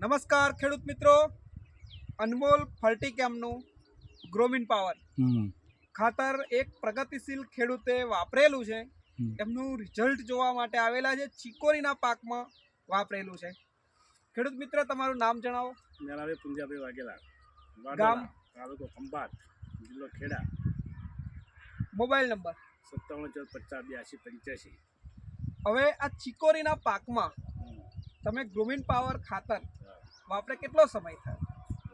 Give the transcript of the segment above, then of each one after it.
નમસ્કાર ખેડૂત મિત્રો, અનમોલ ફર્ટીકેમનું ગ્રોમીન પાવર ખાતર એક પ્રગતિશીલ ખેડૂતે વાપરેલું છે. એમનું રિઝલ્ટ જોવા માટે આવેલા છે. ચિકોરીના પાકમાં વાપરેલું છે. ખેડૂત મિત્ર, તમારું નામ જણાવો. મેરા નામ પુંજાભાઈ વાઘેલા, ગામ? તાલુકો ખંભાત, જિલ્લો ખેડા. Mobile number? 5714508285. હવે આ ચિકોરીના પાકમાં તમે ગ્રોમીન પાવર ખાતર વાપરે કેટલો સમય થયો?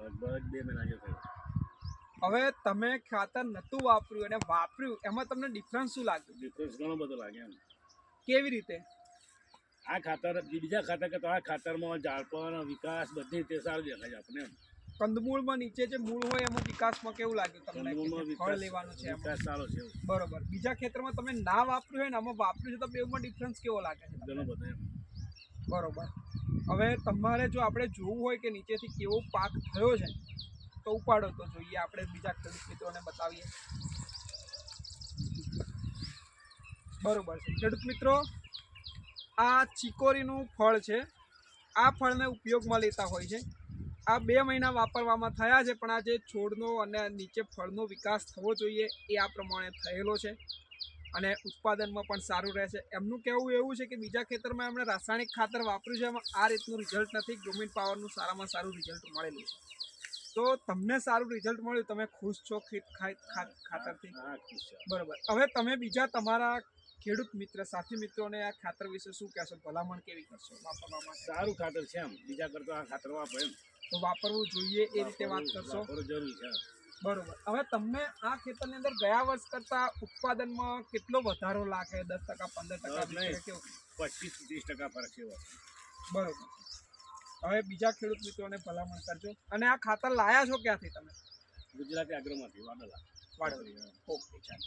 લગભગ 2 મહિના જેવો થયો. હવે તમે ખાતર નહોતું વાપર્યું અને વાપર્યું, એમાં તમને ડિફરન્સ શું લાગ્યું? ડિફરન્સ ઘણો બધો લાગે એમ. કેવી રીતે? આ ખાતર બીજા ખાતર કરતા આ ખાતરમાં ઝાડપણ વિકાસ બધી રીતે સારું દેખાય છે આપણે એમ. કંદમૂળમાં નીચે જે મૂળ હોય એમાં વિકાસમાં કેવું લાગ્યું તમને? કંદમૂળમાં કે જે ફળ લેવાનું છે એમાં વિકાસ સારો છે એવું. બરોબર. બીજા ખેતરમાં તમે ના વાપર્યું હોય ને આમાં વાપર્યું છે તો બેમાં ડિફરન્સ કેવો લાગે છે તમને? ઘણો બધો એમ. બરોબર. હવે તમારે જો આપણે જોવું હોય કે નીચેથી કેવો પાક થયો છે તો ઉપાડો તો જોઈએ, આપણે બીજા ખેડૂત મિત્રોને બતાવીએ. બરોબર છે ખેડૂત મિત્રો, આ ચિકોરીનું ફળ છે. આ ફળને ઉપયોગમાં લેતા હોય છે. આ 2 મહિના વાપરવામાં થયા છે, પણ આ જે છોડનો અને નીચે ફળનો વિકાસ થવો જોઈએ એ આ પ્રમાણે થયેલો છે અને ઉત્પાદનમાં પણ સારું રહે છે. એમનું કહેવું એવું છે કે બીજા ખેતરમાં એમણે રાસાયણિક ખાતર વાપર્યું છે, એમાં આ રીતનું રિઝલ્ટ નથી. ગ્રોમીન પાવરનું સારામાં સારું રિઝલ્ટ મળેલું છે. તો તમને સારું રિઝલ્ટ મળ્યું, તમે ખુશ છો ખાતરથી? હા, ખુશ છે. બરોબર. હવે તમે બીજા તમારા ખેડૂત મિત્ર સાથી મિત્રોને આ ખાતર વિશે શું કહેશો? ભલામણ કેવી કરશો વાપરવા માટે? સારું ખાતર છે એમ. બીજા કરતા આ ખાતર વાપરે એમ. તો વાપરવું જોઈએ એ રીતે વાત કરશો? વાપરવું જરૂરી છે. બરોબર. હવે તમને આ ખેતરની અંદર ગયા વર્ષ કરતા ઉત્પાદનમાં કેટલો વધારો લાગે? 10%, 15%? કેવું? 25-30% ફરક છે એવો. બરોબર. હવે બીજા ખેડૂત મિત્રોને ભલામણ કરજો. અને આ ખાતર લાયા છો ક્યાંથી તમે? ગુજરાતી આગ્રહમાંથી વાડલા. વાડોલી. ઓકે, ચાલો.